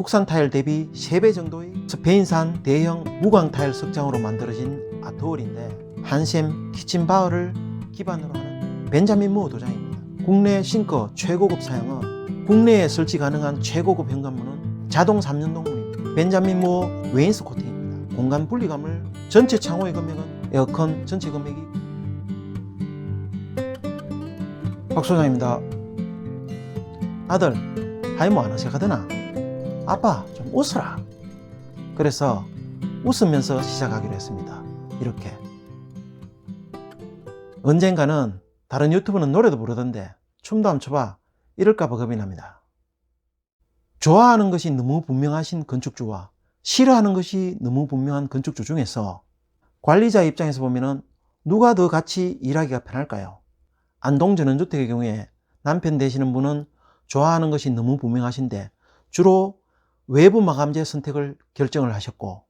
국산 타일 대비 3배 정도의 스페인산 대형 무광 타일 석장으로 만들어진 아트홀인데 한샘 키친바흐를 기반으로 하는 벤자민 무어 도장입니다. 국내 싱커 최고급 사양은 국내에 설치 가능한 최고급 현관문은 자동 3연동 문입니다. 벤자민 무어 웨인스 코팅입니다. 공간 분리감을 전체 창호의 금액은 에어컨 전체 금액이 박 소장입니다. 아들 하이모 안 어색하더나? 아빠 좀 웃어라. 그래서 웃으면서 시작하기로 했습니다. 이렇게. 언젠가는 다른 유튜브는 노래도 부르던데 춤도 한번 춰봐 이럴까봐 겁이 납니다. 좋아하는 것이 너무 분명하신 건축주와 싫어하는 것이 너무 분명한 건축주 중에서 관리자 입장에서 보면은 누가 더 같이 일하기가 편할까요? 안동전원주택의 경우에 남편 되시는 분은 좋아하는 것이 너무 분명하신데 주로 외부 마감재 선택을 결정을 하셨고,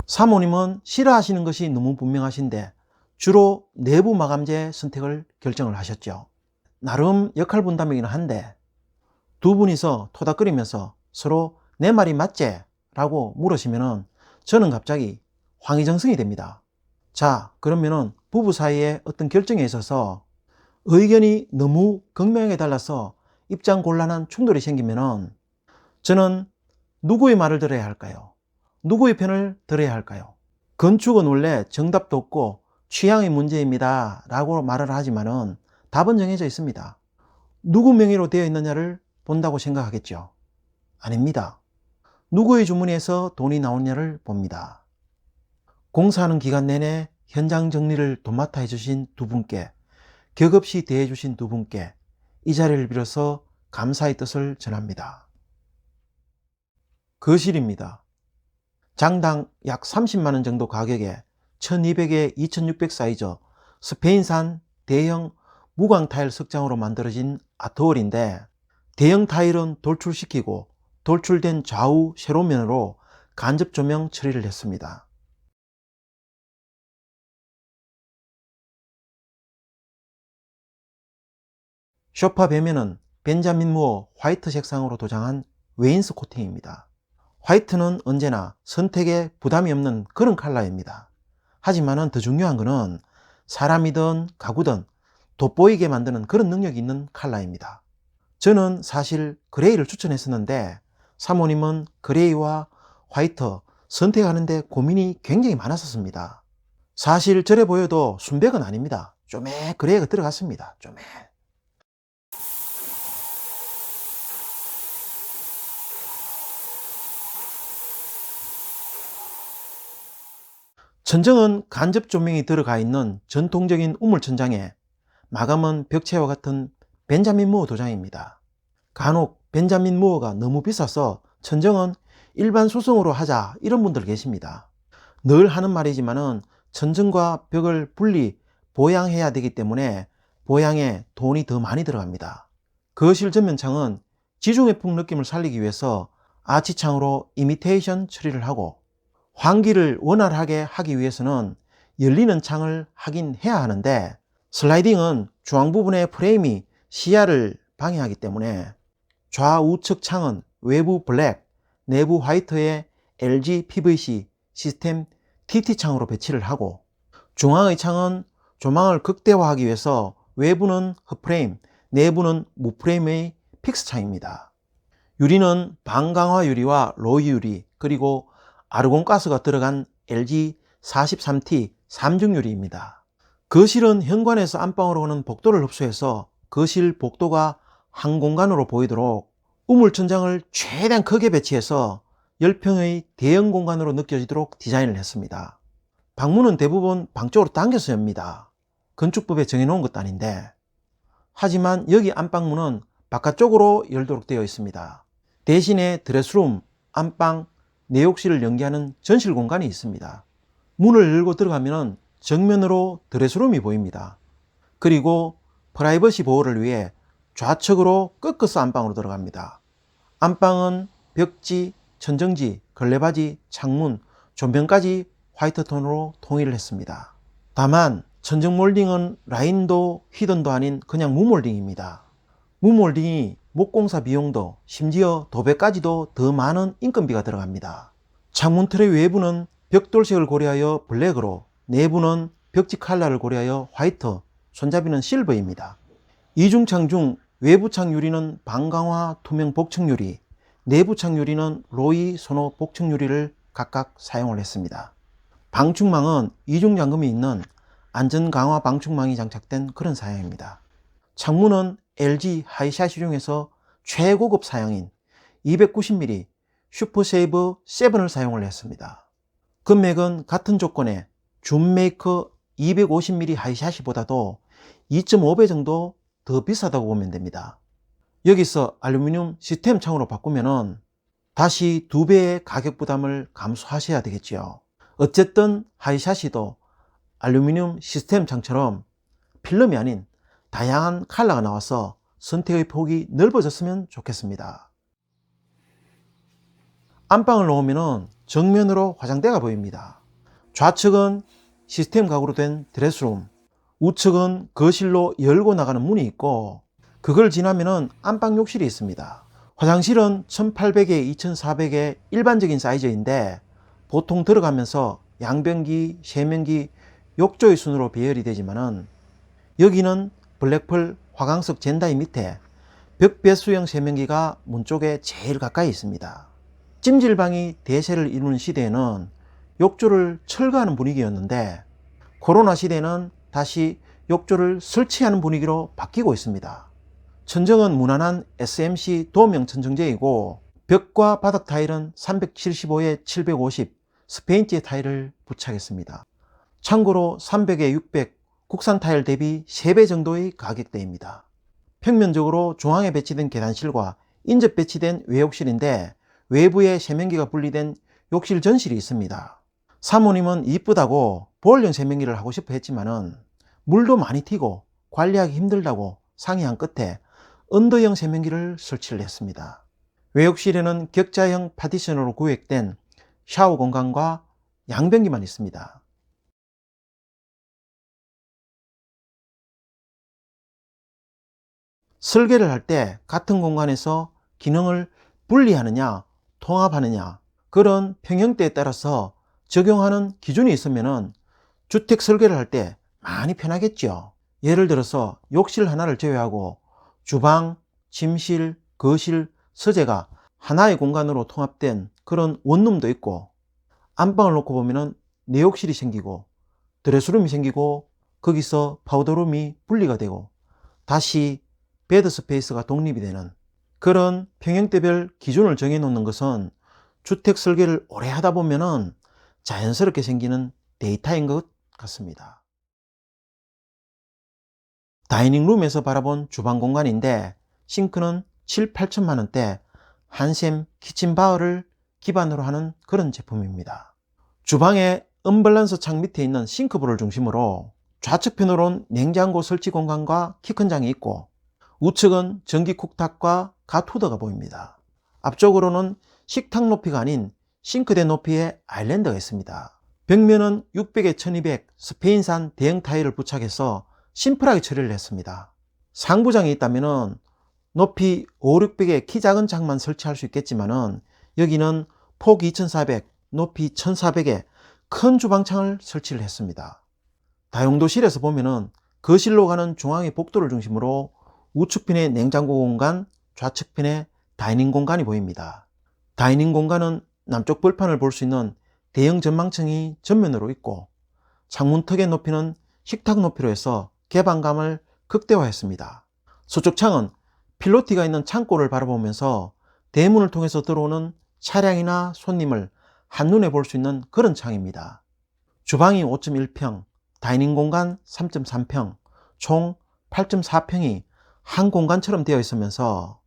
사모님은 싫어하시는 것이 너무 분명하신데 주로 내부 마감재 선택을 결정을 하셨죠. 나름 역할 분담이긴 한데 두 분이서 토닥거리면서 서로 내 말이 맞지? 라고 물으시면은 저는 갑자기 황희정성이 됩니다. 자, 그러면은 부부 사이에 어떤 결정에 있어서 의견이 너무 극명하게 달라서 입장 곤란한 충돌이 생기면은 저는 누구의 말을 들어야 할까요? 누구의 편을 들어야 할까요? 건축은 원래 정답도 없고 취향의 문제입니다 라고 말을 하지만은 답은 정해져 있습니다. 누구 명의로 되어 있느냐를 본다고 생각하겠죠? 아닙니다. 누구의 주머니에서 돈이 나오느냐를 봅니다. 공사하는 기간 내내 현장 정리를 도맡아 해주신 두 분께, 격없이 대해주신 두 분께 이 자리를 빌어서 감사의 뜻을 전합니다. 거실입니다. 장당 약 30만원 정도 가격에 1200에 2600 사이즈 스페인산 대형 무광 타일 석장으로 만들어진 아트홀인데 대형 타일은 돌출시키고 돌출된 좌우 세로면으로 간접 조명 처리를 했습니다. 소파 벽면은 벤자민 무어 화이트 색상으로 도장한 웨인스 코팅입니다. 화이트는 언제나 선택에 부담이 없는 그런 컬러입니다. 하지만 더 중요한 것은 사람이든 가구든 돋보이게 만드는 그런 능력이 있는 컬러입니다. 저는 사실 그레이를 추천했었는데 사모님은 그레이와 화이트 선택하는데 고민이 굉장히 많았었습니다. 사실 저래 보여도 순백은 아닙니다. 좀에 그레이가 들어갔습니다. 좀에. 천정은 간접 조명이 들어가 있는 전통적인 우물 천장에 마감은 벽체와 같은 벤자민 무어 도장입니다. 간혹 벤자민 무어가 너무 비싸서 천정은 일반 수성으로 하자 이런 분들 계십니다. 늘 하는 말이지만은 천정과 벽을 분리 보양해야 되기 때문에 보양에 돈이 더 많이 들어갑니다. 거실 전면창은 지중해풍 느낌을 살리기 위해서 아치창으로 이미테이션 처리를 하고, 환기를 원활하게 하기 위해서는 열리는 창을 하긴 해야 하는데 슬라이딩은 중앙 부분의 프레임이 시야를 방해하기 때문에 좌우측 창은 외부 블랙, 내부 화이트의 LG PVC 시스템 TT 창으로 배치를 하고, 중앙의 창은 조망을 극대화하기 위해서 외부는 흡프레임, 내부는 무프레임의 픽스 창입니다. 유리는 반강화 유리와 로이 유리, 그리고 아르곤가스가 들어간 LG 43T 3중 유리입니다. 거실은 현관에서 안방으로 오는 복도를 흡수해서 거실 복도가 한 공간으로 보이도록 우물천장을 최대한 크게 배치해서 10평의 대형 공간으로 느껴지도록 디자인을 했습니다. 방문은 대부분 방 쪽으로 당겨서 엽니다. 건축법에 정해놓은 것도 아닌데. 하지만 여기 안방문은 바깥쪽으로 열도록 되어 있습니다. 대신에 드레스룸, 안방, 내욕실을 연계하는 전실 공간이 있습니다. 문을 열고 들어가면 정면으로 드레스룸이 보입니다. 그리고 프라이버시 보호를 위해 좌측으로 꺾어서 안방으로 들어갑니다. 안방은 벽지, 천정지, 걸레바지, 창문, 조명까지 화이트 톤으로 통일을 했습니다. 다만 천정 몰딩은 라인도 히든도 아닌 그냥 무몰딩입니다. 무몰딩이 목공사 비용도 심지어 도배까지도 더 많은 인건비가 들어갑니다. 창문 트레이 외부는 벽돌색을 고려하여 블랙으로, 내부는 벽지 칼라를 고려하여 화이트, 손잡이는 실버입니다. 이중창 중 외부창 유리는 반강화 투명 복층 유리, 내부창 유리는 로이 소노 복층 유리를 각각 사용을 했습니다. 방충망은 이중 잠금이 있는 안전 강화 방충망이 장착된 그런 사양입니다. 창문은 LG 하이샷이 중에서 최고급 사양인 290mm 슈퍼세이브 7을 사용을 했습니다. 금액은 같은 조건에 줌메이커 250mm 하이샷이 보다도 2.5배 정도 더 비싸다고 보면 됩니다. 여기서 알루미늄 시스템 창으로 바꾸면 다시 2배의 가격 부담을 감수하셔야 되겠지요. 어쨌든 하이샷이도 알루미늄 시스템 창처럼 필름이 아닌 다양한 컬러가 나와서 선택의 폭이 넓어졌으면 좋겠습니다. 안방을 놓으면 정면으로 화장대가 보입니다. 좌측은 시스템 가구로 된 드레스룸, 우측은 거실로 열고 나가는 문이 있고 그걸 지나면 안방 욕실이 있습니다. 화장실은 1800에 2400의 일반적인 사이즈인데 보통 들어가면서 양변기, 세면기, 욕조의 순으로 배열이 되지만은 여기는 블랙펄 화강석 젠다이 밑에 벽배수형 세면기가 문 쪽에 제일 가까이 있습니다. 찜질방이 대세를 이루는 시대에는 욕조를 철거하는 분위기였는데 코로나 시대는 다시 욕조를 설치하는 분위기로 바뀌고 있습니다. 천정은 무난한 SMC 도어명 천정제이고 벽과 바닥 타일은 375에 750 스페인지 타일을 부착했습니다. 참고로 300에 600 국산 타일 대비 3배 정도의 가격대입니다. 평면적으로 중앙에 배치된 계단실과 인접 배치된 외욕실인데 외부에 세면기가 분리된 욕실 전실이 있습니다. 사모님은 이쁘다고 보일형 세면기를 하고 싶어 했지만은 물도 많이 튀고 관리하기 힘들다고 상의한 끝에 언더형 세면기를 설치를 했습니다. 외욕실에는 격자형 파티션으로 구획된 샤워 공간과 양변기만 있습니다. 설계를 할 때 같은 공간에서 기능을 분리하느냐 통합하느냐 그런 평형대에 따라서 적용하는 기준이 있으면 주택 설계를 할 때 많이 편하겠죠. 예를 들어서 욕실 하나를 제외하고 주방, 침실, 거실, 서재가 하나의 공간으로 통합된 그런 원룸도 있고 안방을 놓고 보면 내욕실이 생기고 드레스룸이 생기고 거기서 파우더룸이 분리가 되고 다시 베드 스페이스가 독립이 되는 그런 평형대별 기준을 정해놓는 것은 주택 설계를 오래 하다 보면 자연스럽게 생기는 데이터인 것 같습니다. 다이닝룸에서 바라본 주방 공간인데 싱크는 7, 8천만 원대 한샘 키친바어를 기반으로 하는 그런 제품입니다. 주방의 언밸런스 창 밑에 있는 싱크볼을 중심으로 좌측편으로는 냉장고 설치 공간과 키 큰 장이 있고 우측은 전기 쿡탑과 갓후더가 보입니다. 앞쪽으로는 식탁 높이가 아닌 싱크대 높이의 아일랜드가 있습니다. 벽면은 600에 1200 스페인산 대형 타일을 부착해서 심플하게 처리를 했습니다. 상부장이 있다면 높이 5, 600의 키 작은 창만 설치할 수 있겠지만은 여기는 폭 2400, 높이 1400의 큰 주방창을 설치를 했습니다. 다용도실에서 보면은 거실로 가는 중앙의 복도를 중심으로 우측편에 냉장고 공간, 좌측편에 다이닝 공간이 보입니다. 다이닝 공간은 남쪽 벌판을 볼 수 있는 대형 전망층이 전면으로 있고 창문턱의 높이는 식탁 높이로 해서 개방감을 극대화했습니다. 서쪽 창은 필로티가 있는 창고를 바라보면서 대문을 통해서 들어오는 차량이나 손님을 한눈에 볼 수 있는 그런 창입니다. 주방이 5.1평, 다이닝 공간 3.3평, 총 8.4평이 한 공간처럼 되어 있으면서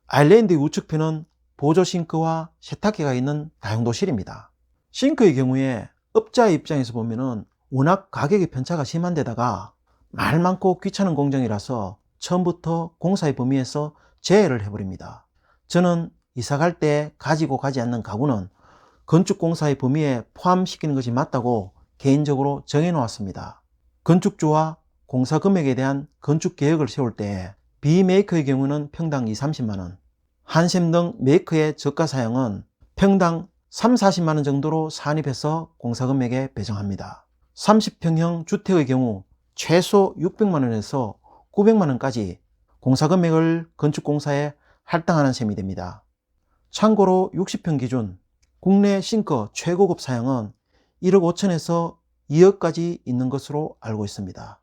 아일랜드 우측편은 보조 싱크와 세탁기가 있는 다용도실입니다. 싱크의 경우에 업자의 입장에서 보면은 워낙 가격의 편차가 심한 데다가 말 많고 귀찮은 공정이라서 처음부터 공사의 범위에서 제외를 해버립니다. 저는 이사 갈 때 가지고 가지 않는 가구는 건축공사의 범위에 포함시키는 것이 맞다고 개인적으로 정해 놓았습니다. 건축주와 공사 금액에 대한 건축 계획을 세울 때 B메이커의 경우는 평당 2, 30만원, 한샘 등 메이커의 저가 사양은 평당 3, 40만원 정도로 산입해서 공사금액에 배정합니다. 30평형 주택의 경우 최소 600만원에서 900만원까지 공사금액을 건축공사에 할당하는 셈이 됩니다. 참고로 60평 기준 국내 싱커 최고급 사양은 1억 5천에서 2억까지 있는 것으로 알고 있습니다.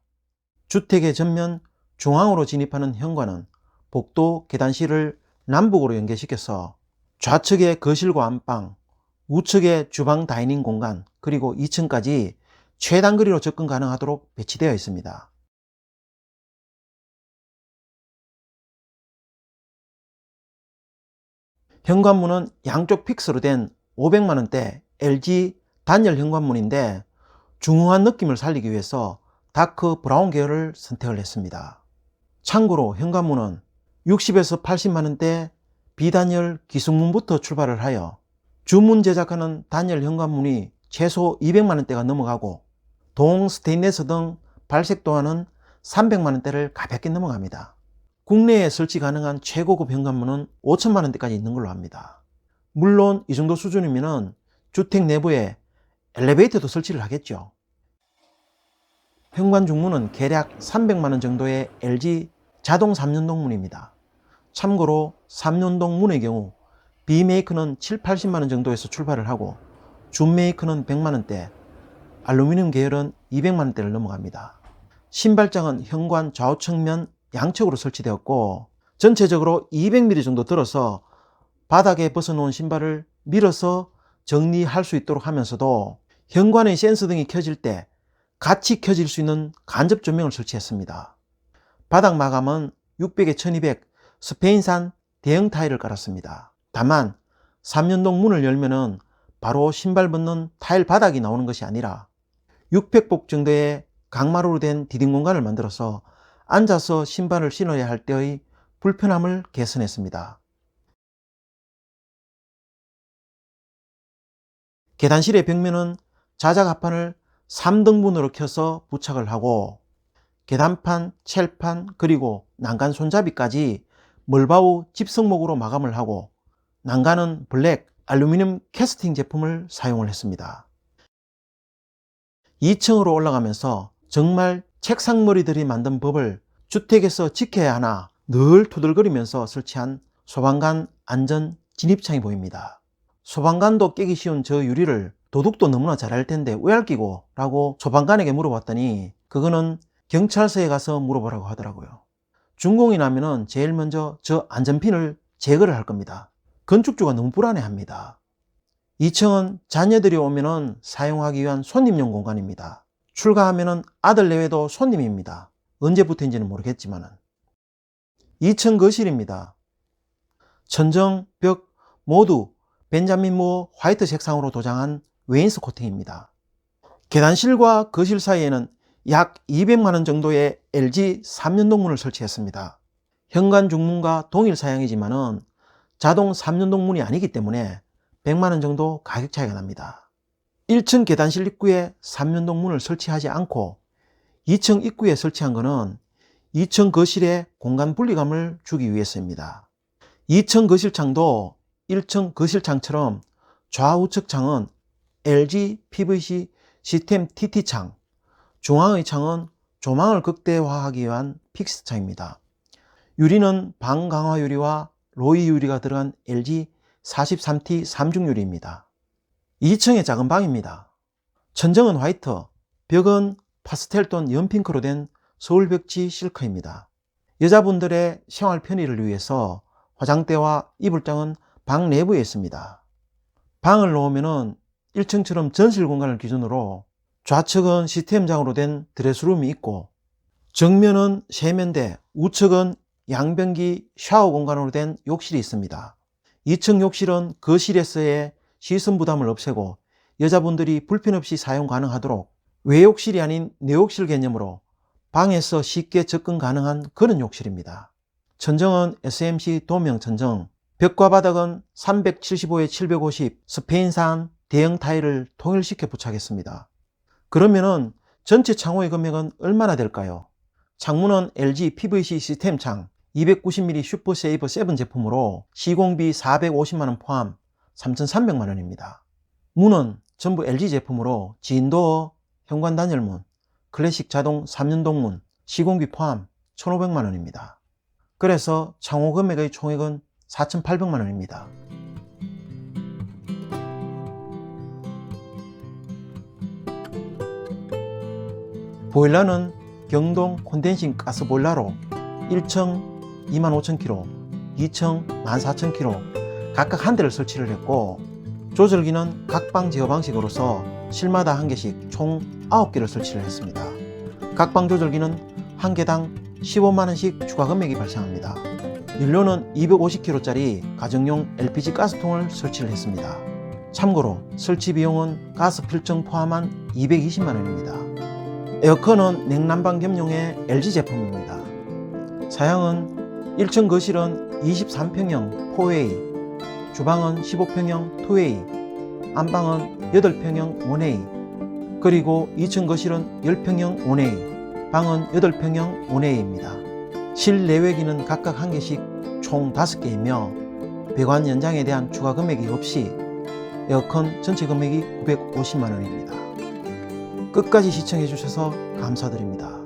주택의 전면 중앙으로 진입하는 현관은 복도 계단실을 남북으로 연계시켜서 좌측의 거실과 안방, 우측의 주방 다이닝 공간, 그리고 2층까지 최단거리로 접근 가능하도록 배치되어 있습니다. 현관문은 양쪽 픽스로 된 500만원대 LG 단열 현관문인데 중후한 느낌을 살리기 위해서 다크 브라운 계열을 선택을 했습니다. 참고로 현관문은 60에서 80만원대 비단열 기숙문부터 출발을 하여 주문 제작하는 단열 현관문이 최소 200만원대가 넘어가고 동, 스테인레스 등 발색 도안은 300만원대를 가볍게 넘어갑니다. 국내에 설치 가능한 최고급 현관문은 5천만원대까지 있는 걸로 압니다. 물론 이 정도 수준이면 주택 내부에 엘리베이터도 설치를 하겠죠. 현관 중문은 대략 300만원 정도의 LG 자동 3연동 문입니다. 참고로 3연동 문의 경우 B메이커는 7, 80만원 정도에서 출발을 하고 준메이커는 100만원대, 알루미늄 계열은 200만원대를 넘어갑니다. 신발장은 현관 좌우 측면 양측으로 설치되었고 전체적으로 200mm 정도 들어서 바닥에 벗어놓은 신발을 밀어서 정리할 수 있도록 하면서도 현관의 센서 등이 켜질 때 같이 켜질 수 있는 간접 조명을 설치했습니다. 바닥 마감은 600에 1200 스페인산 대형 타일을 깔았습니다. 다만 3연동 문을 열면은 바로 신발 벗는 타일 바닥이 나오는 것이 아니라 600복 정도의 강마루로 된 디딤 공간을 만들어서 앉아서 신발을 신어야 할 때의 불편함을 개선했습니다. 계단실의 벽면은 자작합판을 3등분으로 켜서 부착을 하고 계단판, 첼판, 그리고 난간 손잡이까지 멀바우 집성목으로 마감을 하고 난간은 블랙 알루미늄 캐스팅 제품을 사용을 했습니다. 2층으로 올라가면서 정말 책상머리들이 만든 법을 주택에서 지켜야 하나 늘 투덜거리면서 설치한 소방관 안전 진입창이 보입니다. 소방관도 깨기 쉬운 저 유리를 도둑도 너무나 잘할 텐데 왜 안 끼고? 라고 소방관에게 물어봤더니 그거는 경찰서에 가서 물어보라고 하더라고요. 준공이 나면은 제일 먼저 저 안전핀을 제거를 할 겁니다. 건축주가 너무 불안해합니다. 2층은 자녀들이 오면은 사용하기 위한 손님용 공간입니다. 출가하면은 아들 내외도 손님입니다. 언제부터인지는 모르겠지만은. 2층 거실입니다. 천정, 벽 모두 벤자민 무어 화이트 색상으로 도장한 웨인스 코팅입니다. 계단실과 거실 사이에는 약 200만원 정도의 LG 3연동 문을 설치했습니다. 현관 중문과 동일 사양이지만은 자동 3연동 문이 아니기 때문에 100만원 정도 가격 차이가 납니다. 1층 계단실 입구에 3연동 문을 설치하지 않고 2층 입구에 설치한 것은 2층 거실에 공간 분리감을 주기 위해서입니다. 2층 거실창도 1층 거실창처럼 좌우측 창은 LG PVC 시스템 TT창, 중앙의 창은 조망을 극대화하기 위한 픽스 창입니다. 유리는 방강화 유리와 로이 유리가 들어간 LG 43T 3중 유리입니다. 2층의 작은 방입니다. 천정은 화이트, 벽은 파스텔톤 연핑크로 된 서울벽지 실크입니다. 여자분들의 생활 편의를 위해서 화장대와 이불장은 방 내부에 있습니다. 방을 놓으면 1층처럼 전실 공간을 기준으로 좌측은 시스템장으로 된 드레스룸이 있고 정면은 세면대, 우측은 양변기 샤워 공간으로 된 욕실이 있습니다. 2층 욕실은 거실에서의 시선 부담을 없애고 여자분들이 불편 없이 사용 가능하도록 외욕실이 아닌 내욕실 개념으로 방에서 쉽게 접근 가능한 그런 욕실입니다. 천정은 SMC 도명 천정, 벽과 바닥은 375에 750 스페인산 대형 타일을 통일시켜 부착했습니다. 그러면은 전체 창호의 금액은 얼마나 될까요? 창문은 LG PVC 시스템 창 290mm 슈퍼세이버 7 제품으로 시공비 450만원 포함 3,300만원입니다. 문은 전부 LG 제품으로 진도어, 현관 단열문, 클래식 자동 3연동문, 시공비 포함 1,500만원입니다. 그래서 창호 금액의 총액은 4,800만원입니다. 보일러는 경동 콘덴싱 가스보일러로 1층 25,000kg, 2층 14,000kg 각각 한 대를 설치를 했고, 조절기는 각방 제어 방식으로서 실마다 한 개씩 총 9개를 설치를 했습니다. 각방 조절기는 한 개당 15만원씩 추가 금액이 발생합니다. 연료는 250kg짜리 가정용 LPG 가스통을 설치를 했습니다. 참고로 설치 비용은 가스 필증 포함한 220만원입니다. 에어컨은 냉난방 겸용의 LG 제품입니다. 사양은 1층 거실은 23평형 4A, 주방은 15평형 2A, 안방은 8평형 1A, 그리고 2층 거실은 10평형 1A, 방은 8평형 1A입니다. 실내외기는 각각 한 개씩 총 5개이며 배관 연장에 대한 추가 금액이 없이 에어컨 전체 금액이 950만원입니다. 끝까지 시청해 주셔서 감사드립니다.